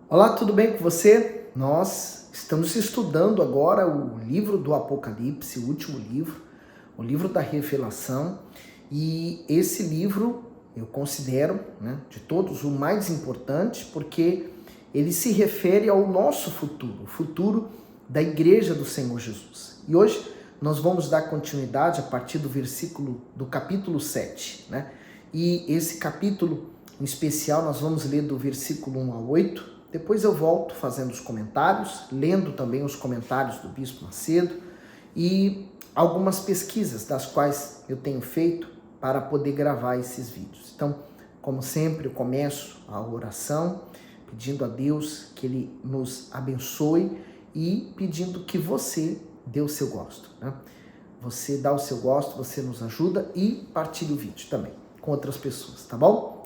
Olá, tudo bem com você? Nós estamos estudando agora o livro do Apocalipse, o último livro, o livro da Revelação, e esse livro eu considero, de todos, o mais importante, porque ele se refere ao nosso futuro, o futuro da Igreja do Senhor Jesus. E hoje nós vamos dar continuidade a partir do capítulo 7, E esse capítulo em especial nós vamos ler do versículo 1 ao 8. Depois eu volto fazendo os comentários, lendo também os comentários do Bispo Macedo e algumas pesquisas das quais eu tenho feito para poder gravar esses vídeos. Então, como sempre, eu começo a oração pedindo a Deus que Ele nos abençoe e pedindo que você dê o seu gosto. Você dá o seu gosto, você nos ajuda e partilha o vídeo também com outras pessoas, tá bom?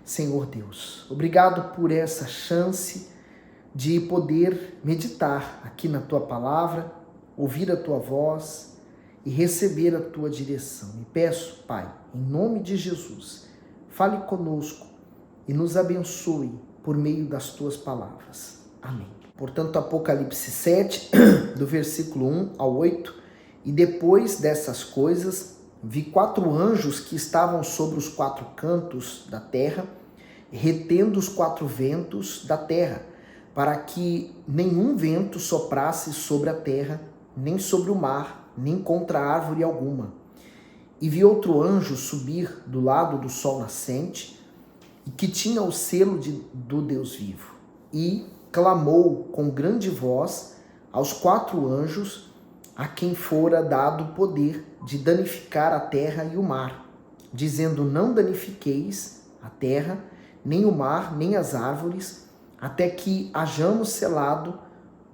Senhor Deus, obrigado por essa chance de poder meditar aqui na Tua Palavra, ouvir a Tua voz e receber a Tua direção. E peço, Pai, em nome de Jesus, fale conosco e nos abençoe por meio das Tuas palavras. Amém. Portanto, Apocalipse 7, do versículo 1 ao 8, e depois dessas coisas, vi 4 anjos que estavam sobre os 4 cantos da terra, retendo os 4 ventos da terra, para que nenhum vento soprasse sobre a terra, nem sobre o mar, nem contra árvore alguma. E vi outro anjo subir do lado do sol nascente, e que tinha o selo do Deus vivo, e clamou com grande voz aos 4 anjos, a quem fora dado o poder de danificar a terra e o mar, dizendo: não danifiqueis a terra, nem o mar, nem as árvores, até que hajamos selado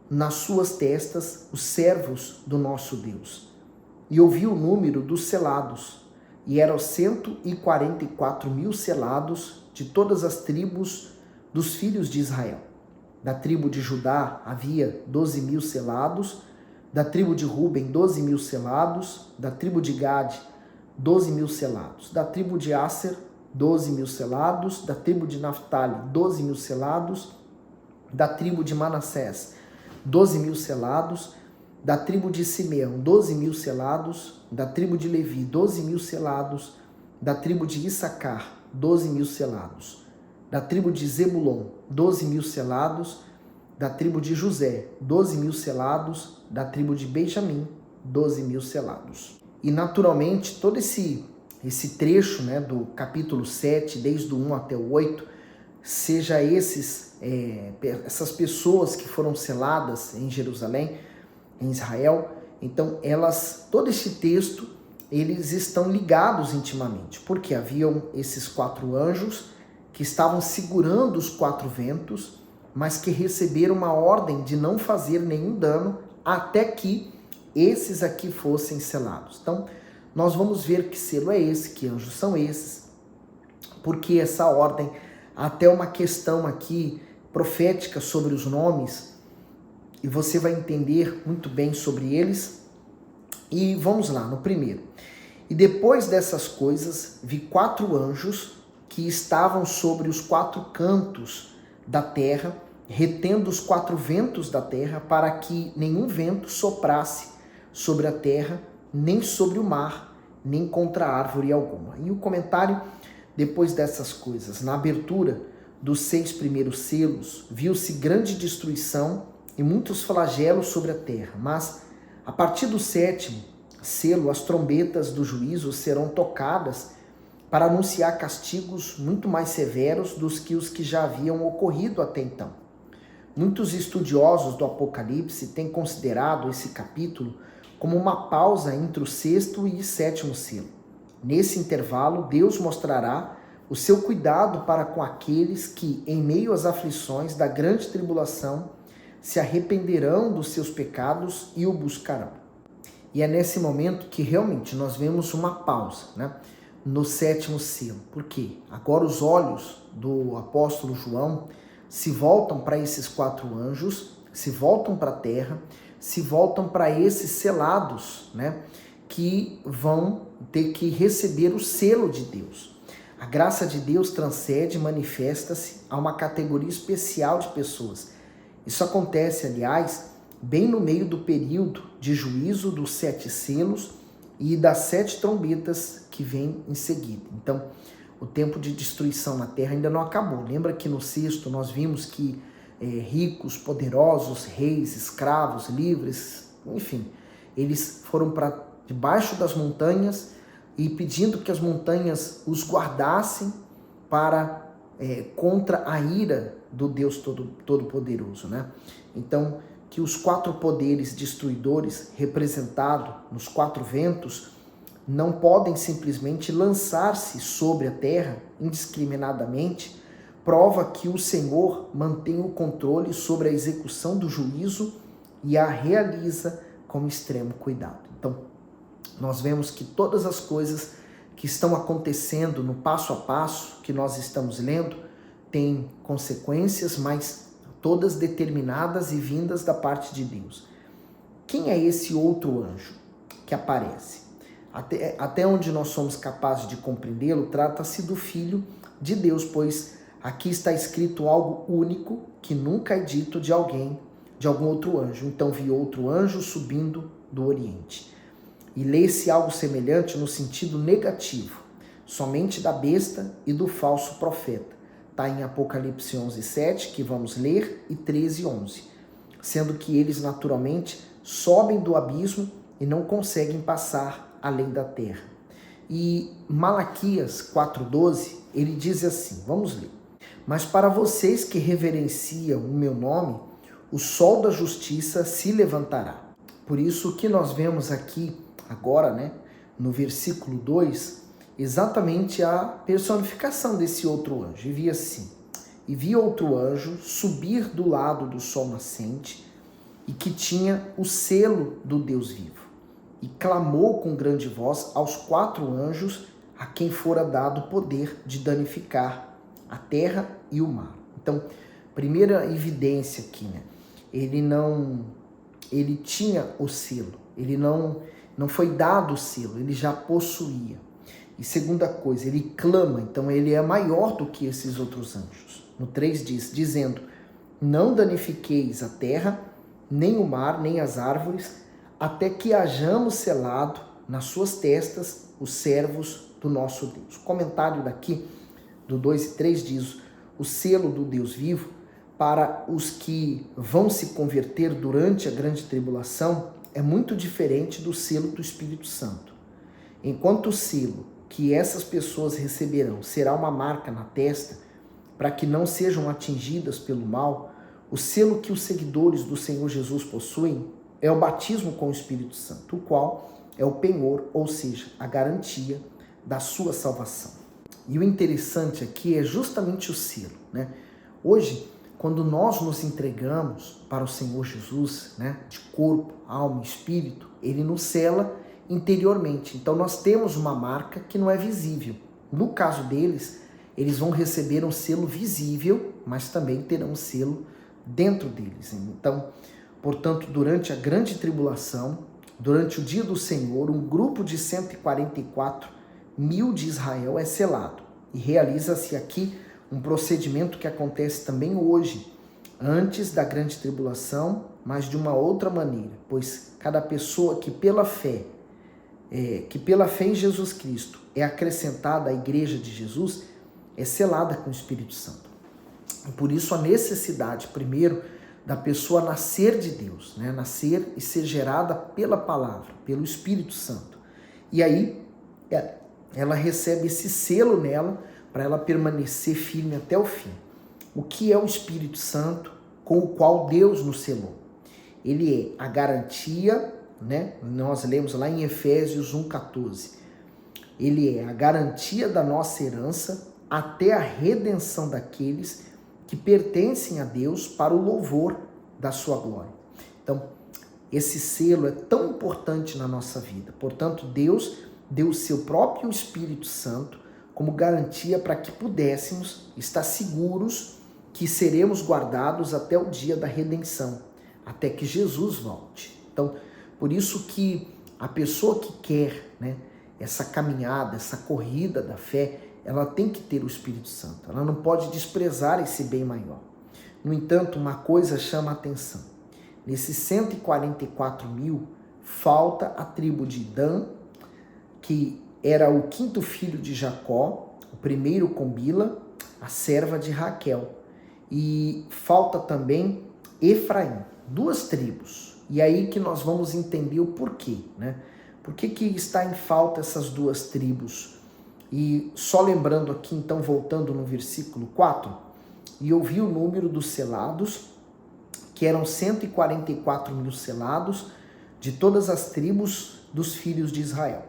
nas suas testas os servos do nosso Deus. E ouvi o número dos selados, e eram 144.000 selados de todas as tribos dos filhos de Israel. Da tribo de Judá havia 12.000 selados, da tribo de Ruben 12.000 selados, da tribo de Gade 12.000 selados, da tribo de Asser 12.000 selados, da tribo de Naftali 12.000 selados, da tribo de Manassés 12.000 selados, da tribo de Simeão 12.000 selados, da tribo de Levi 12.000 selados, da tribo de Issacar 12.000 selados, da tribo de Zebulon 12.000 selados, da tribo de José 12.000 selados, da tribo de Benjamim 12.000 selados. E naturalmente todo esse trecho do capítulo 7, desde o 1 até o 8, seja essas pessoas que foram seladas em Jerusalém, em Israel, então todo esse texto, eles estão ligados intimamente, porque haviam esses 4 anjos que estavam segurando os 4 ventos, mas que receberam uma ordem de não fazer nenhum dano até que esses aqui fossem selados. Então, nós vamos ver que selo é esse, que anjos são esses, porque essa ordem, até uma questão aqui profética sobre os nomes, e você vai entender muito bem sobre eles. E vamos lá, no primeiro. E depois dessas coisas, vi 4 anjos que estavam sobre os 4 cantos da terra, retendo os 4 ventos da terra, para que nenhum vento soprasse sobre a terra, nem sobre o mar, nem contra árvore alguma. E o comentário, depois dessas coisas, na abertura dos 6 primeiros selos, viu-se grande destruição e muitos flagelos sobre a terra. Mas, a partir do 7º selo, as trombetas do juízo serão tocadas para anunciar castigos muito mais severos dos que os que já haviam ocorrido até então. Muitos estudiosos do Apocalipse têm considerado esse capítulo como uma pausa entre o 6º e 7º selo. Nesse intervalo, Deus mostrará o seu cuidado para com aqueles que, em meio às aflições da grande tribulação, se arrependerão dos seus pecados e o buscarão. E é nesse momento que realmente nós vemos uma pausa, no 7º selo. Por quê? Agora os olhos do apóstolo João se voltam para esses 4 anjos, se voltam para a terra, se voltam para esses selados, que vão ter que receber o selo de Deus. A graça de Deus transcende e manifesta-se a uma categoria especial de pessoas. Isso acontece, aliás, bem no meio do período de juízo dos 7 selos e das 7 trombetas que vem em seguida. Então, o tempo de destruição na terra ainda não acabou. Lembra que no 6º nós vimos que ricos, poderosos, reis, escravos, livres, enfim, eles foram para debaixo das montanhas e pedindo que as montanhas os guardassem para contra a ira do Deus Todo-Poderoso, né? Então, que os 4 poderes destruidores representados nos 4 ventos não podem simplesmente lançar-se sobre a terra indiscriminadamente, prova que o Senhor mantém o controle sobre a execução do juízo e a realiza com extremo cuidado. Então, nós vemos que todas as coisas que estão acontecendo no passo a passo que nós estamos lendo têm consequências, mas todas determinadas e vindas da parte de Deus. Quem é esse outro anjo que aparece? Até onde nós somos capazes de compreendê-lo, trata-se do Filho de Deus, pois aqui está escrito algo único que nunca é dito de alguém, de algum outro anjo. Então vi outro anjo subindo do Oriente. E lê-se algo semelhante no sentido negativo, somente da besta e do falso profeta. Está em Apocalipse 11:7, que vamos ler, e 13:11. Sendo que eles naturalmente sobem do abismo e não conseguem passar além da terra. E Malaquias 4:12, ele diz assim, vamos ler. Mas para vocês que reverenciam o meu nome, o sol da justiça se levantará. Por isso que nós vemos aqui agora, né, no versículo 2, exatamente a personificação desse outro anjo. E vi outro anjo subir do lado do sol nascente e que tinha o selo do Deus vivo. E clamou com grande voz aos 4 anjos a quem fora dado o poder de danificar a terra e o mar. Então, primeira evidência aqui, né? Ele tinha o selo, ele não foi dado o selo, ele já possuía. E segunda coisa, ele clama, então ele é maior do que esses outros anjos. No 3 diz, dizendo, não danifiqueis a terra, nem o mar, nem as árvores, até que hajamos selado nas suas testas os servos do nosso Deus. O comentário daqui, do 2 e 3 diz, o selo do Deus vivo, para os que vão se converter durante a grande tribulação, é muito diferente do selo do Espírito Santo. Enquanto o selo que essas pessoas receberão será uma marca na testa, para que não sejam atingidas pelo mal, o selo que os seguidores do Senhor Jesus possuem é o batismo com o Espírito Santo, o qual é o penhor, ou seja, a garantia da sua salvação. E o interessante aqui é justamente o selo, né? Hoje, quando nós nos entregamos para o Senhor Jesus, né, de corpo, alma e espírito, ele nos sela interiormente. Então nós temos uma marca que não é visível. No caso deles, eles vão receber um selo visível, mas também terão um selo dentro deles. Então, portanto, durante a grande tribulação, durante o dia do Senhor, um grupo de 144.000 de Israel é selado. E realiza-se aqui um procedimento que acontece também hoje, antes da grande tribulação, mas de uma outra maneira, pois cada pessoa que pela fé em Jesus Cristo é acrescentada à igreja de Jesus, é selada com o Espírito Santo. E por isso a necessidade, primeiro, da pessoa nascer de Deus, né? Nascer e ser gerada pela palavra, pelo Espírito Santo. E aí ela recebe esse selo nela para ela permanecer firme até o fim. O que é o Espírito Santo com o qual Deus nos selou? Ele é a garantia, né? Nós lemos lá em Efésios 1:14. Ele é a garantia da nossa herança até a redenção daqueles que pertencem a Deus para o louvor da sua glória. Então, esse selo é tão importante na nossa vida. Portanto, Deus deu o seu próprio Espírito Santo como garantia para que pudéssemos estar seguros que seremos guardados até o dia da redenção, até que Jesus volte. Então, por isso que a pessoa que quer, né, essa caminhada, essa corrida da fé, ela tem que ter o Espírito Santo. Ela não pode desprezar esse bem maior. No entanto, uma coisa chama a atenção. Nesses 144 mil, falta a tribo de Dan, que era o quinto filho de Jacó, o primeiro com Bila, a serva de Raquel. E falta também Efraim, 2 tribos. E aí que nós vamos entender o porquê, né? Por que está em falta essas 2 tribos? E só lembrando aqui, então, voltando no versículo 4, e eu vi o número dos selados, que eram 144 mil selados, de todas as tribos dos filhos de Israel.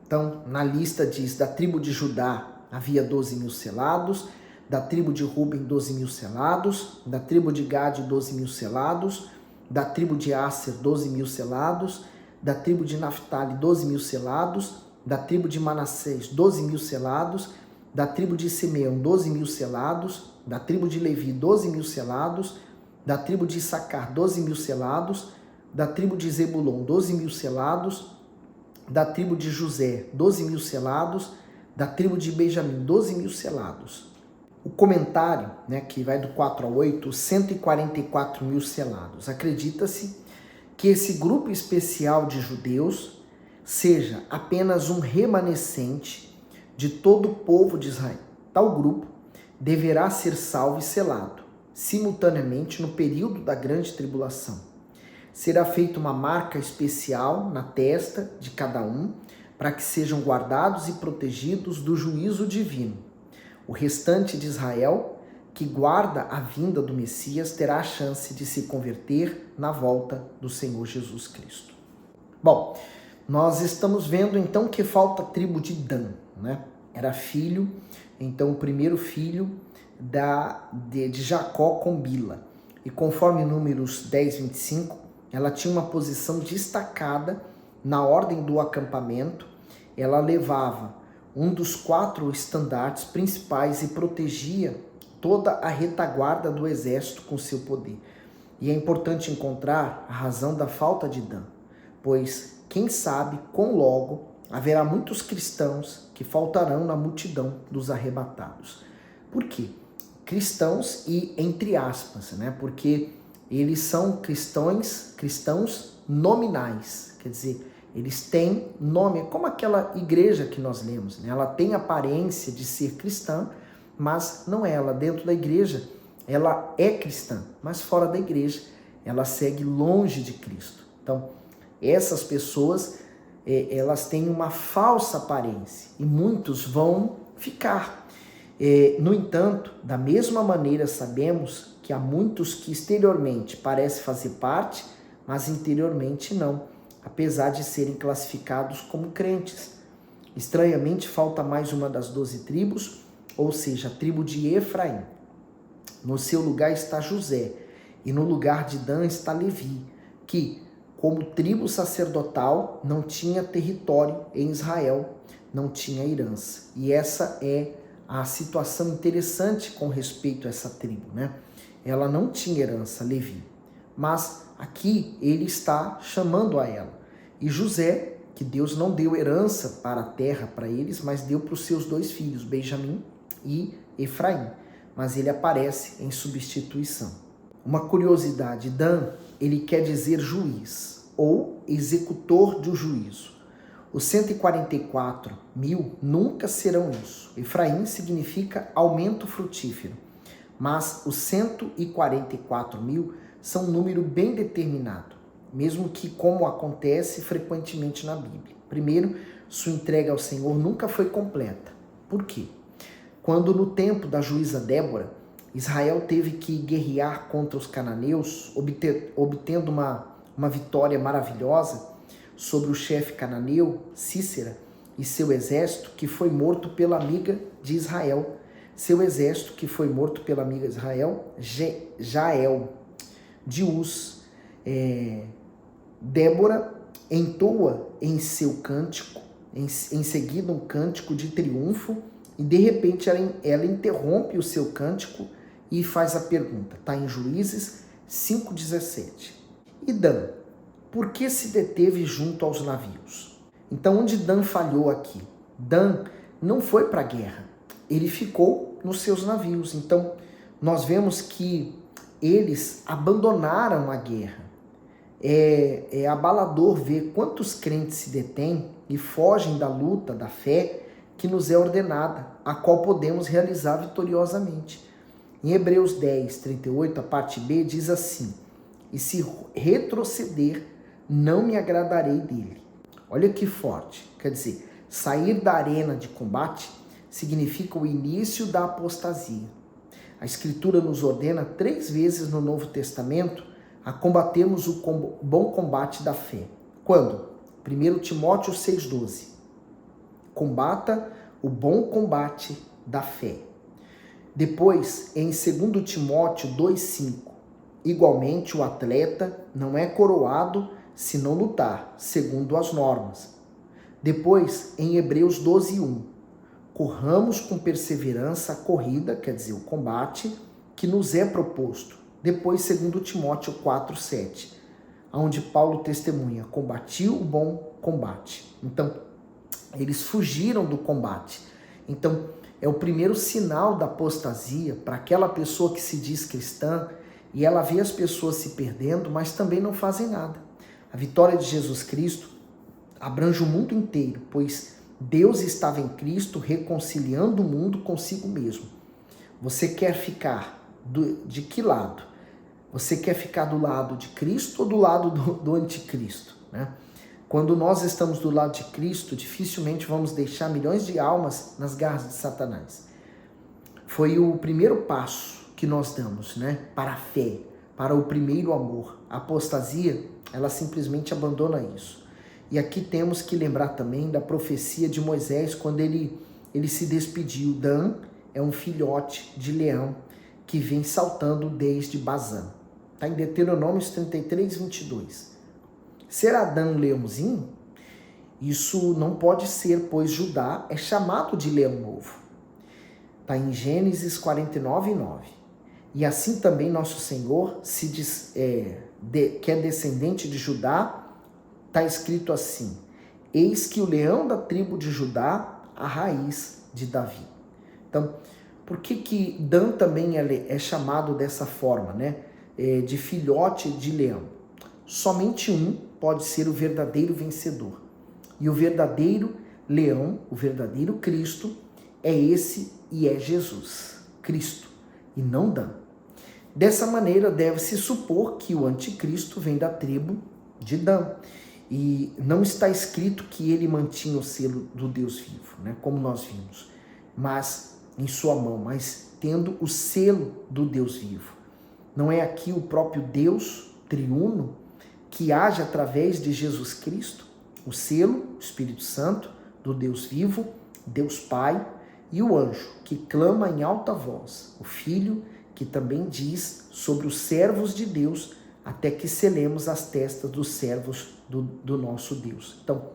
Então, na lista diz, da tribo de Judá havia 12 mil selados, da tribo de Ruben 12 mil selados, da tribo de Gade 12 mil selados, da tribo de Asser 12 mil selados, da tribo de Naftali 12 mil selados, da tribo de Manassés 12 mil selados, da tribo de Simeão 12 mil selados, da tribo de Levi 12 mil selados, da tribo de Issacar 12 mil selados, da tribo de Zebulon 12 mil selados, da tribo de José 12 mil selados, da tribo de Benjamim 12 mil selados. O comentário, né, que vai do 4 ao 8, 144 mil selados. Acredita-se que esse grupo especial de judeus seja apenas um remanescente de todo o povo de Israel. Tal grupo deverá ser salvo e selado, simultaneamente no período da grande tribulação. Será feita uma marca especial na testa de cada um, para que sejam guardados e protegidos do juízo divino. O restante de Israel, que guarda a vinda do Messias, terá a chance de se converter na volta do Senhor Jesus Cristo. Bom, nós estamos vendo então que falta a tribo de Dan, né? Era filho, então o primeiro filho de Jacó com Bila. E conforme Números 10, 25, ela tinha uma posição destacada na ordem do acampamento. Ela levava um dos 4 estandartes principais e protegia toda a retaguarda do exército com seu poder. E é importante encontrar a razão da falta de Dan, pois quem sabe quão logo haverá muitos cristãos que faltarão na multidão dos arrebatados. Por quê? Cristãos e entre aspas, né? Porque eles são cristãos nominais, quer dizer, eles têm nome, como aquela igreja que nós lemos, né? Ela tem aparência de ser cristã, mas não é. Ela dentro da igreja, ela é cristã, mas fora da igreja, ela segue longe de Cristo. Então, essas pessoas, elas têm uma falsa aparência e muitos vão ficar. No entanto, da mesma maneira sabemos que há muitos que exteriormente parecem fazer parte, mas interiormente não, apesar de serem classificados como crentes. Estranhamente, falta mais uma das 12 tribos, ou seja, a tribo de Efraim. No seu lugar está José, e no lugar de Dan está Levi, que, como tribo sacerdotal, não tinha território em Israel, não tinha herança. E essa é a situação interessante com respeito a essa tribo, né? Ela não tinha herança, Levi, mas aqui ele está chamando a ela. E José, que Deus não deu herança para a terra para eles, mas deu para os seus 2 filhos, Benjamim e Efraim, mas ele aparece em substituição. Uma curiosidade, Dan, ele quer dizer juiz ou executor do juízo. Os 144 mil nunca serão isso. Efraim significa aumento frutífero, mas os 144 mil são um número bem determinado, mesmo que como acontece frequentemente na Bíblia. Primeiro, sua entrega ao Senhor nunca foi completa. Por quê? Quando no tempo da juíza Débora, Israel teve que guerrear contra os cananeus, obtendo uma vitória maravilhosa sobre o chefe cananeu, Sísera, e seu exército, que foi morto pela amiga de Israel. Seu exército, que foi morto pela amiga de Israel, Jael, de Uz. Débora entoa em seu cântico, em seguida um cântico de triunfo, e de repente ela interrompe o seu cântico e faz a pergunta. Está em Juízes 5,17. E Dan, por que se deteve junto aos navios? Então, onde Dan falhou aqui? Dan não foi para a guerra. ele ficou nos seus navios. Então, nós vemos que eles abandonaram a guerra. É abalador ver quantos crentes se detêm e fogem da luta, da fé que nos é ordenada, a qual podemos realizar vitoriosamente. Em Hebreus 10, 38, a parte B, diz assim: e se retroceder, não me agradarei dele. Olha que forte. Quer dizer, sair da arena de combate significa o início da apostasia. A Escritura nos ordena 3 vezes no Novo Testamento a combatermos o bom combate da fé. Quando? 1 Timóteo 6,12. Combata o bom combate da fé. Depois, em 2 Timóteo 2,5. Igualmente, o atleta não é coroado se não lutar, segundo as normas. Depois, em Hebreus 12,1. Corramos com perseverança a corrida, quer dizer, o combate, que nos é proposto. Depois, 2 Timóteo 4,7, onde Paulo testemunha: combati o bom combate. Então, eles fugiram do combate. Então, é o primeiro sinal da apostasia para aquela pessoa que se diz cristã e ela vê as pessoas se perdendo, mas também não fazem nada. A vitória de Jesus Cristo abrange o mundo inteiro, pois Deus estava em Cristo reconciliando o mundo consigo mesmo. Você quer ficar de que lado? Você quer ficar do lado de Cristo ou do lado do anticristo, né? Quando nós estamos do lado de Cristo, dificilmente vamos deixar milhões de almas nas garras de Satanás. Foi o primeiro passo que nós damos, né? Para a fé, para o primeiro amor. A apostasia, ela simplesmente abandona isso. E aqui temos que lembrar também da profecia de Moisés, quando ele se despediu. Dan é um filhote de leão que vem saltando desde Bazã. Está em Deuteronômio 33, 22. Será Dan um leãozinho? Isso não pode ser, pois Judá é chamado de leão novo. Está em Gênesis 49, 9. E assim também nosso Senhor, que é descendente de Judá, está escrito assim: eis que o leão da tribo de Judá, a raiz de Davi. Então, por que Dan também é chamado dessa forma, né? De filhote de leão? Somente um pode ser o verdadeiro vencedor. E o verdadeiro leão, o verdadeiro Cristo, é esse e é Jesus, Cristo, e não Dan. Dessa maneira, deve-se supor que o anticristo vem da tribo de Dan. E não está escrito que ele mantinha o selo do Deus vivo, né, como nós vimos, mas em sua mão, mas tendo o selo do Deus vivo. Não é aqui o próprio Deus triuno que age através de Jesus Cristo, o selo, o Espírito Santo do Deus vivo, Deus Pai, e o anjo que clama em alta voz, o Filho que também diz sobre os servos de Deus, até que selemos as testas dos servos do nosso Deus. Então,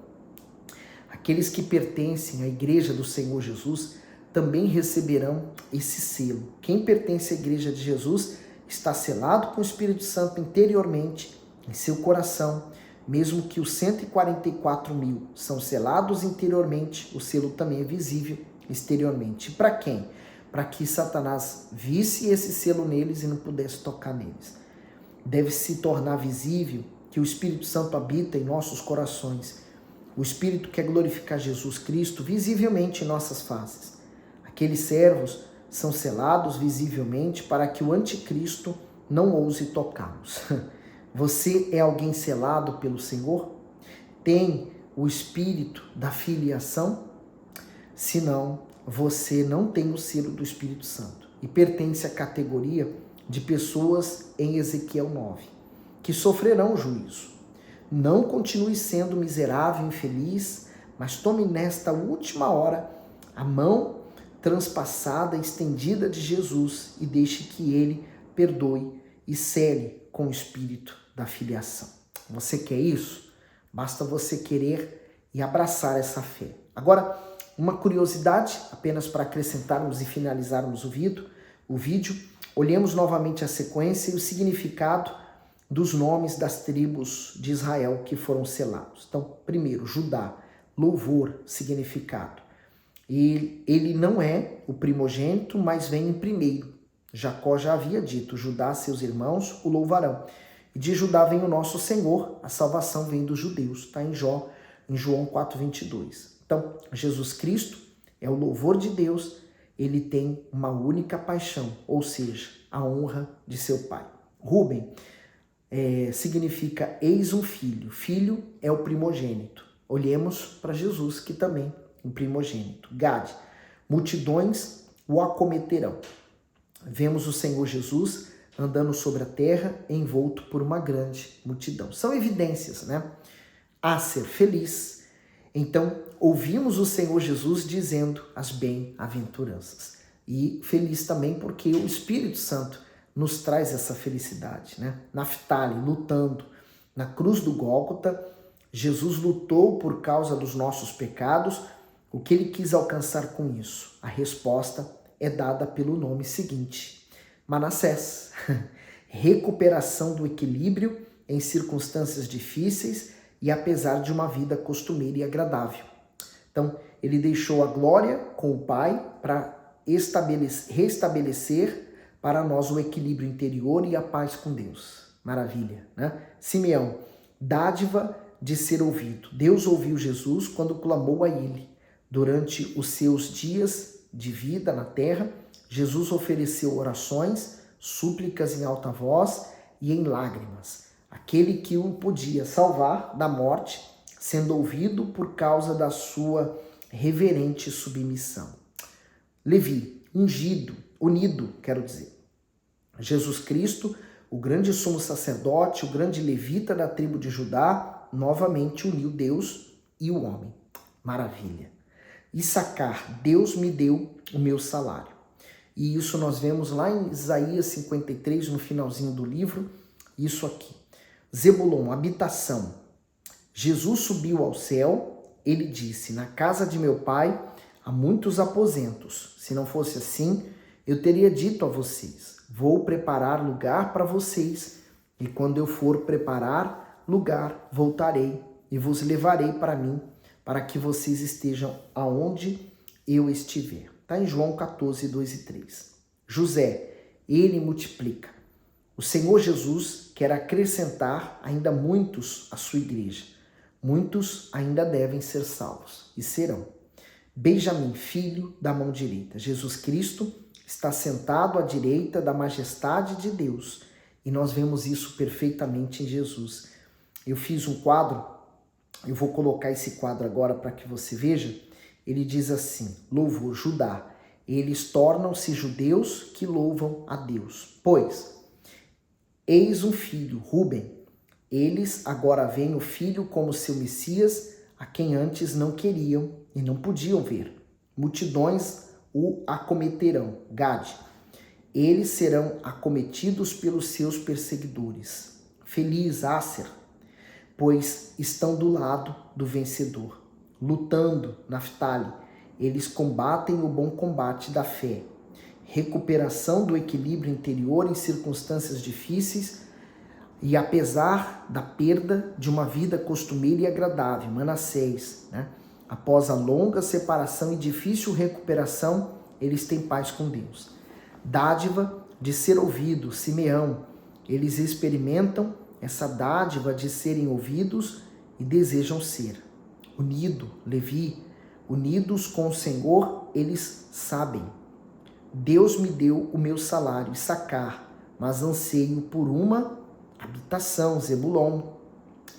aqueles que pertencem à igreja do Senhor Jesus também receberão esse selo. Quem pertence à igreja de Jesus está selado com o Espírito Santo interiormente, em seu coração, mesmo que os 144.000 são selados interiormente, o selo também é visível exteriormente. Para quem? Para que Satanás visse esse selo neles e não pudesse tocar neles. Deve se tornar visível que o Espírito Santo habita em nossos corações. O Espírito quer glorificar Jesus Cristo visivelmente em nossas faces. Aqueles servos são selados visivelmente para que o anticristo não ouse tocá-los. Você é alguém selado pelo Senhor? Tem o espírito da filiação? Se não, você não tem o selo do Espírito Santo e pertence à categoria de pessoas em Ezequiel 9, que sofrerão juízo. Não continue sendo miserável, infeliz, mas tome nesta última hora a mão transpassada, estendida de Jesus e deixe que ele perdoe e cele com o espírito da filiação. Você quer isso? Basta você querer e abraçar essa fé. Agora, uma curiosidade, apenas para acrescentarmos e finalizarmos o vídeo, olhemos novamente a sequência e o significado dos nomes das tribos de Israel que foram selados. Então, primeiro, Judá, louvor, significado. Ele não é o primogênito, mas vem em primeiro. Jacó já havia dito: Judá, seus irmãos, o louvarão. E de Judá vem o nosso Senhor, a salvação vem dos judeus. Está em João 4:22. Então, Jesus Cristo é o louvor de Deus, ele tem uma única paixão, ou seja, a honra de seu pai. Rubem significa eis um filho. Filho é o primogênito. Olhemos para Jesus, que também é um primogênito. Gad, multidões o acometerão. Vemos o Senhor Jesus andando sobre a terra, envolto por uma grande multidão. São evidências, né? Aser, feliz. Então, ouvimos o Senhor Jesus dizendo as bem-aventuranças. E feliz também porque o Espírito Santo nos traz essa felicidade, né? Naftali, lutando. Na cruz do Gólgota, Jesus lutou por causa dos nossos pecados. O que ele quis alcançar com isso? A resposta é dada pelo nome seguinte: Manassés. Recuperação do equilíbrio em circunstâncias difíceis e apesar de uma vida costumeira e agradável. Então, ele deixou a glória com o Pai para restabelecer para nós o equilíbrio interior e a paz com Deus. Maravilha, né? Simeão, dádiva de ser ouvido. Deus ouviu Jesus quando clamou a ele. Durante os seus dias de vida na terra, Jesus ofereceu orações, súplicas em alta voz e em lágrimas. Aquele que o podia salvar da morte, sendo ouvido por causa da sua reverente submissão. Levi, unido, quero dizer. Jesus Cristo, o grande sumo sacerdote, o grande levita da tribo de Judá, novamente uniu Deus e o homem. Maravilha. Issacar, Deus me deu o meu salário. E isso nós vemos lá em Isaías 53, no finalzinho do livro, isso aqui. Zebulon, habitação. Jesus subiu ao céu, ele disse: na casa de meu pai há muitos aposentos. Se não fosse assim, eu teria dito a vocês: vou preparar lugar para vocês, e quando eu for preparar lugar, voltarei e vos levarei para mim, para que vocês estejam aonde eu estiver. Está em João 14, 2 e 3. José, ele multiplica. O Senhor Jesus quer acrescentar ainda muitos à sua igreja. Muitos ainda devem ser salvos e serão. Benjamim, filho da mão direita. Jesus Cristo está sentado à direita da majestade de Deus e nós vemos isso perfeitamente em Jesus. Eu fiz um quadro, eu vou colocar esse quadro agora para que você veja. Ele diz assim: louvor, Judá, eles tornam-se judeus que louvam a Deus. Pois, eis um filho, Rubem, eles agora veem o filho como seu Messias, a quem antes não queriam e não podiam ver. Multidões o acometerão. Gad, eles serão acometidos pelos seus perseguidores. Feliz, Aser, pois estão do lado do vencedor. Lutando, Naftali, eles combatem o bom combate da fé. Recuperação do equilíbrio interior em circunstâncias difíceis e apesar da perda de uma vida costumeira e agradável. Manassés, né? Após a longa separação e difícil recuperação, eles têm paz com Deus. Dádiva de ser ouvido, Simeão, eles experimentam essa dádiva de serem ouvidos e desejam ser. Unido, Levi, unidos com o Senhor, eles sabem. Deus me deu o meu salário, Issacar, mas anseio por uma habitação, Zebulon,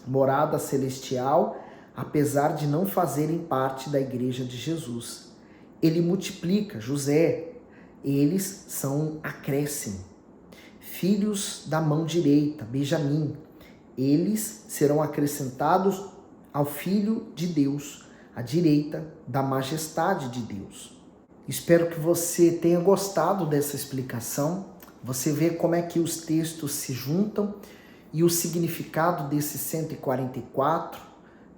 morada celestial, apesar de não fazerem parte da igreja de Jesus. Ele multiplica, José, eles são um acréscimo. Filhos da mão direita, Benjamim, eles serão acrescentados ao Filho de Deus, à direita da majestade de Deus. Espero que você tenha gostado dessa explicação. Você vê como é que os textos se juntam e o significado desses 144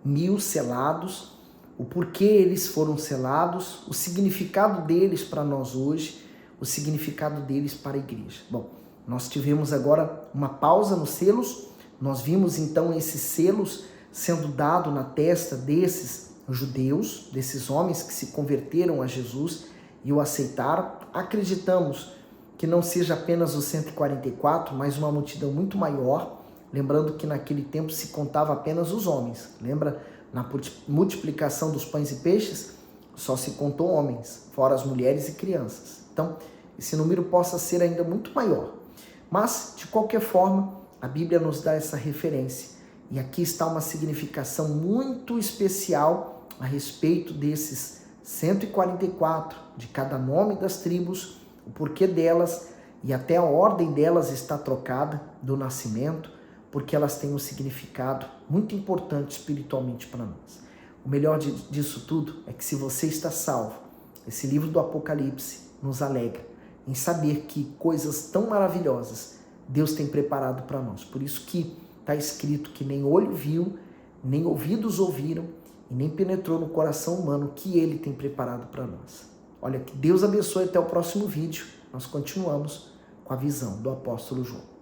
mil selados, o porquê eles foram selados, o significado deles para nós hoje, o significado deles para a igreja. Bom, nós tivemos agora uma pausa nos selos, nós vimos então esses selos sendo dado na testa desses judeus, desses homens que se converteram a Jesus e o aceitaram. Acreditamos que não seja apenas os 144, mas uma multidão muito maior, lembrando que naquele tempo se contava apenas os homens. Lembra, na multiplicação dos pães e peixes, só se contou homens, fora as mulheres e crianças. Então, esse número possa ser ainda muito maior. Mas, de qualquer forma, a Bíblia nos dá essa referência. E aqui está uma significação muito especial a respeito desses 144, de cada nome das tribos, o porquê delas e até a ordem delas está trocada do nascimento, porque elas têm um significado muito importante espiritualmente para nós. O melhor disso tudo é que se você está salvo, esse livro do Apocalipse nos alegra em saber que coisas tão maravilhosas Deus tem preparado para nós. Por isso que está escrito que nem olho viu, nem ouvidos ouviram e nem penetrou no coração humano que Ele tem preparado para nós. Olha, que Deus abençoe, até o próximo vídeo. Nós continuamos com a visão do apóstolo João.